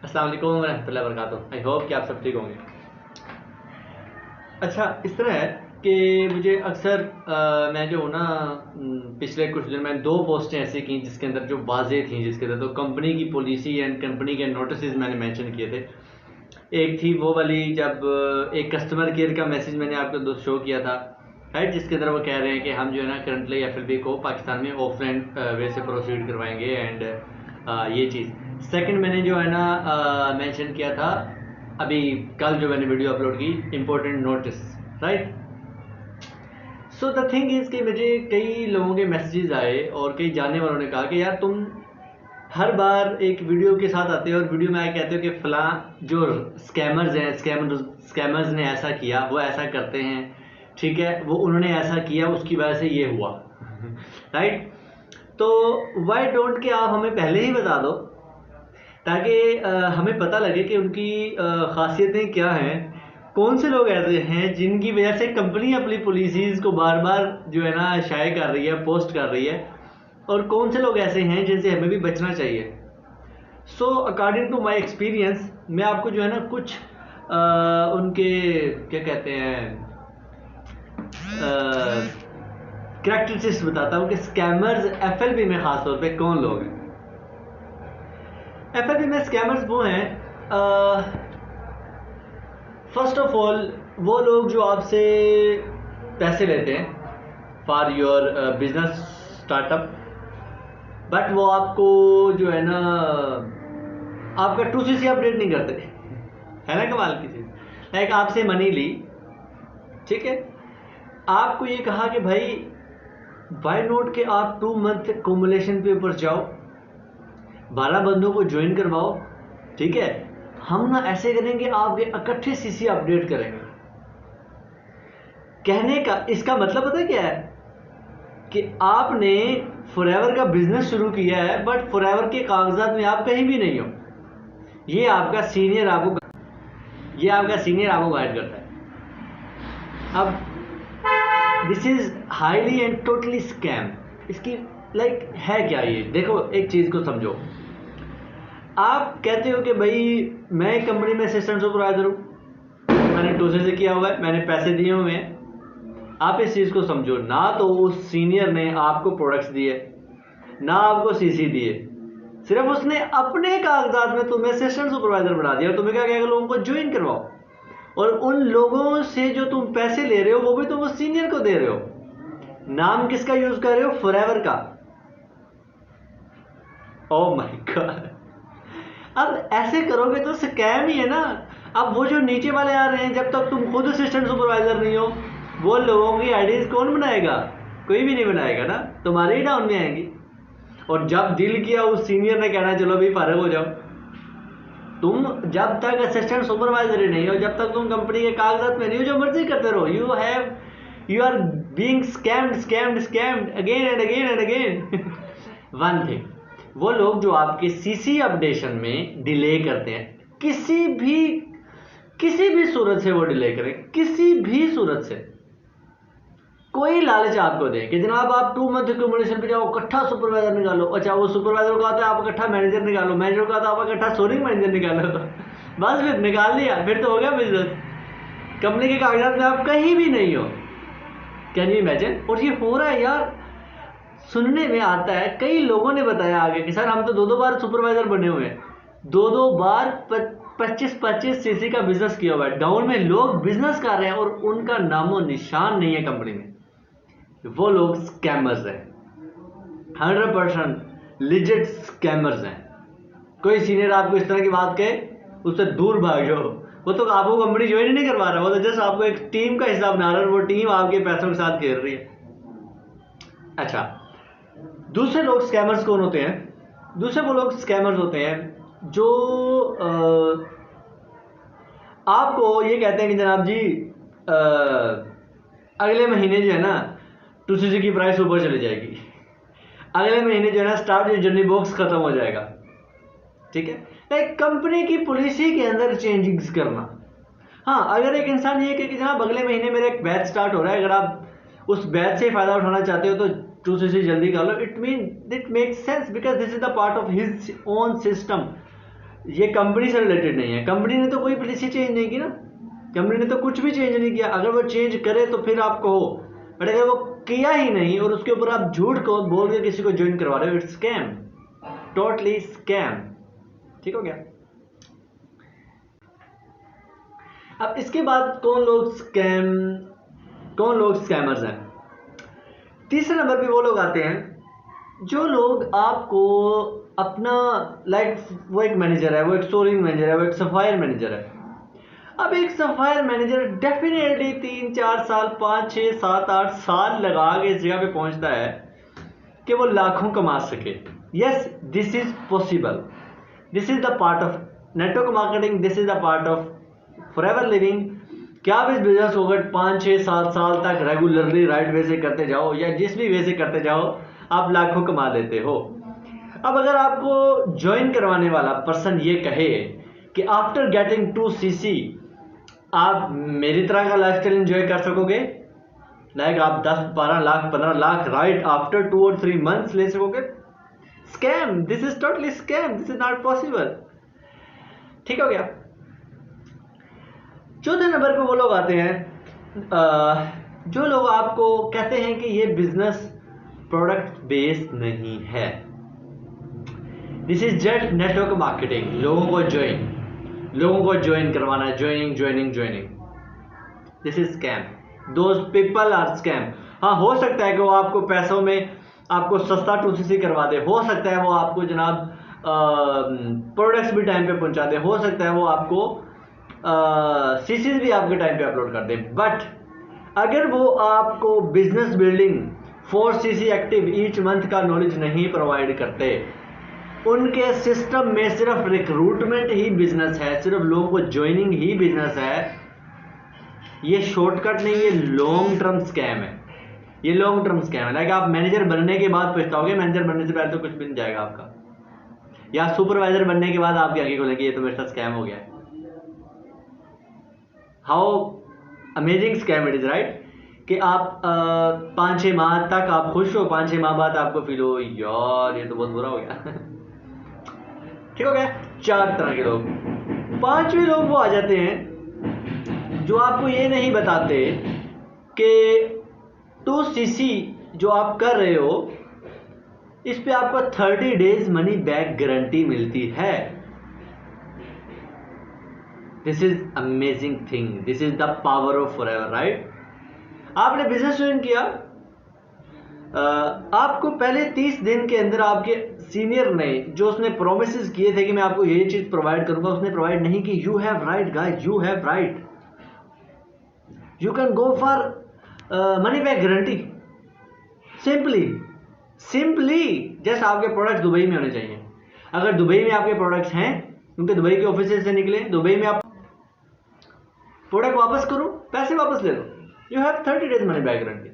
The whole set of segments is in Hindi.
अस्सलाम वालेकुम रहमतुल्लाहि व बरकातुहू। आई होप कि आप सब ठीक होंगे। अच्छा, इस तरह है कि मुझे अक्सर मैं जो हूँ ना पिछले कुछ दिन में 2 पोस्टें ऐसी की जिसके अंदर जो वाज़ेह थी, जिसके अंदर तो कंपनी की पॉलिसी एंड कंपनी के नोटिस मैंने मेंशन किए थे। एक थी वो वाली जब एक कस्टमर केयर का मैसेज मैंने आपको दोस्त शो किया था, राइट, जिसके अंदर वो कह रहे हैं कि हम जो है ना करंटली FLB को पाकिस्तान में ऑफलाइन वे से प्रोसीड करवाएंगे एंड ये चीज़। सेकंड मैंने जो है ना मेंशन किया था अभी कल जो मैंने वीडियो अपलोड की, important notice, right. So the thing is कि मुझे कई लोगों के मैसेजेस आए और कई जानने वालों ने कहा कि यार तुम हर बार एक वीडियो के साथ आते हो और वीडियो में आए कहते हो कि फलां जो स्कैमर्स हैं, स्कैमर्स ने ऐसा किया, वो ऐसा करते हैं, ठीक है, वो उन्होंने ऐसा किया, उसकी वजह से ये हुआ राइट। तो वाई डोंट कि आप हमें पहले ही बता दो ताकि हमें पता लगे कि उनकी खासियतें क्या हैं। कौन से लोग ऐसे हैं जिनकी वजह से कंपनी अपनी पॉलिसीज़ को बार बार जो है ना शाये कर रही है, पोस्ट कर रही है, और कौन से लोग ऐसे हैं जिनसे हमें भी बचना चाहिए। So according to my experience मैं आपको जो है ना कुछ उनके क्या कहते हैं कैरेक्टरिस्टिक्स बताता हूँ कि स्कैमर्स FLB में ख़ास तौर पे कौन लोग हैं। FLB में स्कैमर्स वो हैं, फर्स्ट ऑफ ऑल वो लोग जो आपसे पैसे लेते हैं for your business startup, but वो आपको जो है ना आपका 2CC अपडेट नहीं करते, है ना कमाल की चीज़। लाइक आपसे मनी ली, ठीक है, आपको ये कहा कि भाई वाई नोट के आप 2 मंथ कॉम्युलेशन पे ऊपर जाओ, 12 बंदों को ज्वाइन करवाओ, ठीक है, हम ना ऐसे करेंगे आपके इकट्ठे CC अपडेट करेंगे। कहने का इसका मतलब पता है क्या है कि आपने फॉरएवर का बिजनेस शुरू किया है बट फॉरएवर के कागजात में आप कहीं भी नहीं हो। ये आपका सीनियर आपको गाइड करता है। अब this is highly and totally scam. इसकी लाइक है क्या ये, देखो एक चीज़ को समझो। आप कहते हो कि भाई मैं कंपनी में असिस्टेंट सुपरवाइजर हूँ, मैंने 2CC किया हुआ है, मैंने पैसे दिए हुए हैं। आप इस चीज़ को समझो, ना तो उस सीनियर ने आपको प्रोडक्ट्स दिए, ना आपको CC दिए, सिर्फ उसने अपने कागजात में तुम्हें असिस्टेंट सुपरवाइजर बना दिया और तुम्हें क्या कहेगा, लोगों को ज्वाइन करवाओ। और उन लोगों से जो तुम पैसे ले रहे हो वो भी तुम उस सीनियर को दे रहे हो। नाम किसका यूज कर रहे हो? फॉरएवर का। ओह माय गॉड, अब ऐसे करोगे तो स्कैम ही है ना। अब वो जो नीचे वाले आ रहे हैं, जब तक तुम खुद असिस्टेंट सुपरवाइजर नहीं हो, वो लोगों की आईडीज कौन बनाएगा? कोई भी नहीं बनाएगा ना, तुम्हारे ही डाउन में आएंगी। और जब दिल किया उस सीनियर ने कहना चलो भाई फारिग हो जाओ, तुम जब तक असिस्टेंट सुपरवाइजर ही नहीं हो, जब तक तुम कंपनी के कागजात में नहीं हो, जो मर्जी करते रहो। You are being scammed again and again and again. One thing, वो लोग जो आपके CC अपडेशन में डिले करते हैं, किसी भी सूरत से वो डिले करें, किसी भी सूरत से, कोई लालच आपको दे कि जनाब आप 2 मंथ एक्यूमुलेशन पे जाओ, इकट्ठा सुपरवाइजर निकालो। अच्छा, वो सुपरवाइजर को आता है आप इकट्ठा मैनेजर निकालो, मैनेजर को आता है आप इकट्ठा सोरिंग मैनेजर निकालो, तो बस फिर निकाल लिया, फिर तो हो गया बिजनेस। कंपनी के कागजात में आप कहीं भी नहीं हो। Can you imagine? और ये हो रहा है यार, सुनने में आता है, कई लोगों ने बताया आगे कि सर हम तो 2 बार सुपरवाइजर बने हुए हैं, 2 बार 25 CC का बिजनेस किया हुआ है। डाउन में लोग बिजनेस कर रहे हैं और उनका नामो निशान नहीं है कंपनी में। वो लोग स्कैमर्स हैं, 100% लिजिट स्कैमर्स हैं। कोई सीनियर आपको इस तरह की बात कहे, उससे दूर भाग जाओ। वो तो आपको कंपनी ज्वाइन ही नहीं करवा रहा, वो तो जस्ट आपको एक टीम का हिस्सा बना रहा है, वो टीम आपके पैसों के साथ खेल रही है। अच्छा, दूसरे लोग स्कैमर्स कौन होते हैं? दूसरे वो लोग स्कैमर्स होते हैं जो आपको ये कहते हैं कि जनाब जी अगले महीने जो है ना 2CC की प्राइस ऊपर चली जाएगी, अगले महीने जो है ना स्टार्ट जर्नी बॉक्स खत्म हो जाएगा, ठीक है। लाइक कंपनी की पॉलिसी के अंदर चेंजिंग्स करना। हाँ, अगर एक इंसान ये कहे कि जनाब अगले महीने मेरा एक बैच स्टार्ट हो रहा है, अगर आप उस बैच से फायदा उठाना चाहते हो तो 2CC जल्दी कर लो, it makes sense because this is the part of his own system. ये कंपनी से रिलेटेड नहीं है। कंपनी ने तो कोई पॉलिसी चेंज नहीं की ना, कंपनी ने तो कुछ भी चेंज नहीं किया। अगर वो चेंज करे तो फिर आप कहो, बट अगर वो किया ही नहीं और उसके ऊपर आप झूठ को बोल के किसी को ज्वाइन करवा रहे हो, इट्स स्कैम, टोटली स्कैम। ठीक हो गया। अब इसके बाद कौन लोग स्कैमर्स हैं? तीसरे नंबर पे वो लोग आते हैं जो लोग आपको अपना वो एक मैनेजर है, वो एक स्टोरिंग मैनेजर है, वो एक सफायर मैनेजर है। अब एक सफायर मैनेजर डेफिनेटली 3-4 साल 5-6-7-8 साल लगा के इस जगह पे पहुंचता है कि वो लाखों कमा सके। Yes, this is possible, this is the part of network marketing, this is the part of forever living. क्या आप इस बिजनेस को अगर 5-6-7 साल तक रेगुलरली राइट वे से करते जाओ या जिस भी वे से करते जाओ, आप लाखों कमा लेते हो। अब अगर आपको ज्वाइन करवाने वाला पर्सन ये कहे कि आफ्टर गेटिंग 2 CC आप मेरी तरह का लाइफस्टाइल एंजॉय कर सकोगे, लाइक आप 10-12 लाख 15 लाख राइट आफ्टर 2 और 3 मंथ्स ले सकोगे, scam, this is totally scam, this is not possible. ठीक हो गया। चौथे नंबर पे वो लोग आते हैं जो लोग आपको कहते हैं कि ये बिजनेस प्रोडक्ट बेस्ड नहीं है, this is just network marketing, लोगों को ज्वाइन करवाना, joining, this is scam, those people are scam. हाँ, हो सकता है कि वो आपको पैसों में आपको सस्ता 2 CC करवा दे, हो सकता है वो आपको जनाब प्रोडक्ट्स भी टाइम पे पहुंचा दे, हो सकता है वो आपको CCs भी आपके टाइम पे अपलोड कर दे, बट अगर वो आपको business building 4 CC active each month का नॉलेज नहीं प्रोवाइड करते, उनके सिस्टम में सिर्फ रिक्रूटमेंट ही बिजनेस है, सिर्फ लोगों को ज्वाइनिंग ही बिजनेस है, ये शॉर्टकट नहीं, ये लॉन्ग टर्म स्कैम है, ये लॉन्ग टर्म स्कैम है। लाइक आप मैनेजर बनने के बाद पछताओगे, मैनेजर बनने से पहले तो कुछ भी नहीं जाएगा आपका, या सुपरवाइजर बनने के बाद आपकी आगे खोलेंगे ये तो मेरे साथ स्कैम हो गया। How amazing scam it is, right? कि आप 5-6 माह तक आप खुश हो, 5-6 माह बाद आपको फील हो यार ये तो बहुत बुरा हो गया। ठीक हो गया। 4 तरह के लोग। 5वें लोग वो आ जाते हैं जो आपको ये नहीं बताते कि 2 CC जो आप कर रहे हो इस पे आपको 30 डेज मनी बैक गारंटी मिलती है। This is amazing thing, this is the power of forever, right? आपने बिजनेस ज्वाइन किया, आपको पहले 30 दिन के अंदर आपके सीनियर ने जो उसने प्रोमिस किए थे कि मैं आपको ये चीज प्रोवाइड करूंगा, उसने प्रोवाइड नहीं की। You have right guys, you have right, you can go for money back guarantee simply just आपके प्रोडक्ट्स दुबई में होने चाहिए। अगर दुबई में आपके प्रोडक्ट्स हैं, क्योंकि दुबई के ऑफिस से निकले, दुबई में आप प्रोडक्ट वापस करो, पैसे वापस ले लो, you have 30 days money back guarantee.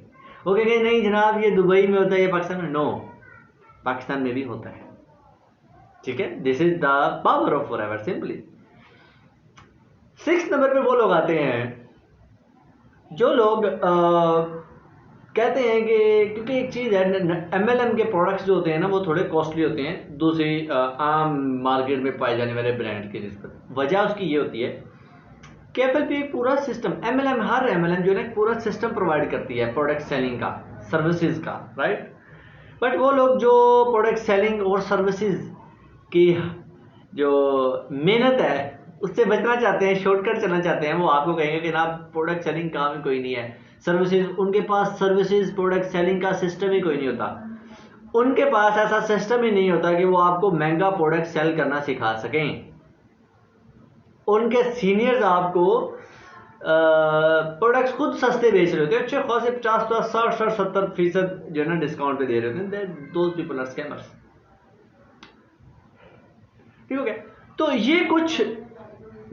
Okay कहीं नहीं जनाब ये दुबई में होता है, ये पाकिस्तान में, नो, पाकिस्तान में भी होता है। ठीक है, this is the power of forever, simply. 6 number पे वो लोग आते हैं जो लोग कहते हैं कि क्योंकि एक चीज़ है, MLM के प्रोडक्ट्स जो होते हैं ना वो थोड़े कॉस्टली होते हैं दूसरी आम मार्केट में पाए जाने वाले ब्रांड के निस्बत। वजह उसकी ये होती है कि FLP एक पूरा सिस्टम, हर MLM जो है ना पूरा सिस्टम प्रोवाइड करती है प्रोडक्ट सेलिंग का, सर्विसेज का, राइट? बट वो लोग जो प्रोडक्ट सेलिंग और सर्विसेज की जो मेहनत है उससे बचना चाहते हैं, शॉर्टकट चलना चाहते हैं, वो आपको कहेंगे कि ना प्रोडक्ट सेलिंग काम ही कोई नहीं है, सर्विसेज, उनके पास सर्विसेज प्रोडक्ट सेलिंग का सिस्टम ही कोई नहीं होता, उनके पास ऐसा सिस्टम ही नहीं होता कि वो आपको महंगा प्रोडक्ट सेल करना सिखा सकें। उनके सीनियर्स आपको प्रोडक्ट्स खुद सस्ते बेच रहे होते हैं, अच्छे खासे 50-60-70% जो है ना डिस्काउंट पे दे रहे होते हैं। Those people are scammers. ठीक हो गया। तो ये कुछ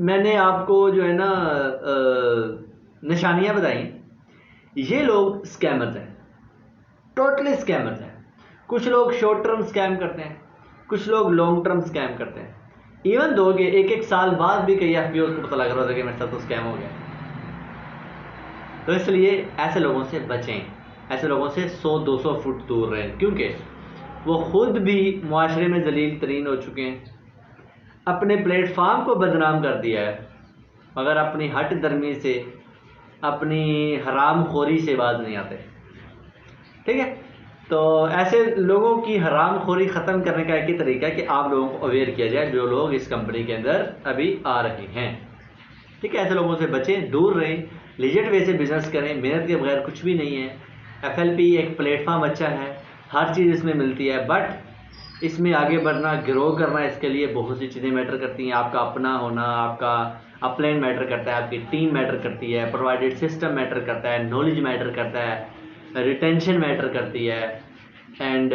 मैंने आपको जो है ना निशानियां बताई, ये लोग स्कैमर्स हैं, टोटली स्कैमर्स हैं। कुछ लोग शॉर्ट टर्म स्कैम करते हैं, कुछ लोग लॉन्ग टर्म स्कैम करते हैं। इवन दो कि एक साल बाद भी कई FBOs को पता लग रहा था कि मेरे साथ तो स्कैम हो गया। तो इसलिए ऐसे लोगों से बचें, ऐसे लोगों से 100-200 फुट दूर रहें, क्योंकि वो खुद भी मुआशरे में जलील तरीन हो चुके हैं, अपने प्लेटफॉर्म को बदनाम कर दिया है, मगर अपनी हट दर्मी से, अपनी हरामखोरी से बाज नहीं आते। ठीक है, तो ऐसे लोगों की हरामखोरी ख़त्म करने का एक ही तरीका है कि आप लोगों को अवेयर किया जाए, जो लोग इस कंपनी के अंदर अभी आ रहे हैं। ठीक है, ऐसे लोगों से बचें, दूर रहें, लीजिट वे से बिजनेस करें, मेहनत के बगैर कुछ भी नहीं है। FLP एक प्लेटफॉर्म अच्छा है, हर चीज़ इसमें मिलती है, बट इसमें आगे बढ़ना, ग्रो करना, इसके लिए बहुत सी चीज़ें मैटर करती हैं। आपका अपना होना, आपका अपलाइन मैटर करता है, आपकी टीम मैटर करती है, प्रोवाइडेड सिस्टम मैटर करता है, नॉलेज मैटर करता है, रिटेंशन मैटर करती है, एंड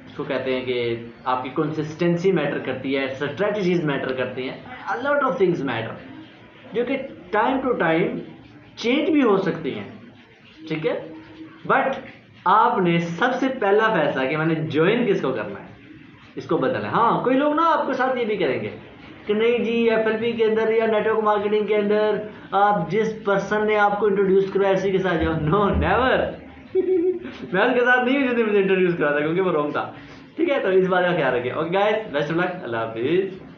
उसको कहते हैं कि आपकी कंसिस्टेंसी मैटर करती है, स्ट्रेटजीज मैटर करती हैं, a lot of things matter, जो कि टाइम टू टाइम चेंज भी हो सकती हैं। ठीक है, बट आपने सबसे पहला फैसला कि मैंने ज्वाइन किसको करना है, इसको बदलना है। हाँ, कोई लोग ना आपके साथ ये भी करेंगे कि नहीं जी, FLP के अंदर या नेटवर्क मार्केटिंग के अंदर आप जिस पर्सन ने आपको इंट्रोड्यूस करा ऐसे के साथ जाओ। No, never. मैं उसके साथ नहीं हुई जिसने मुझे इंट्रोड्यूस करा था, क्योंकि वो रॉन्ग था। ठीक है, तो इस बात का ख्याल रखिए। Okay guys, best of luck, अल्लाह हाफिज़।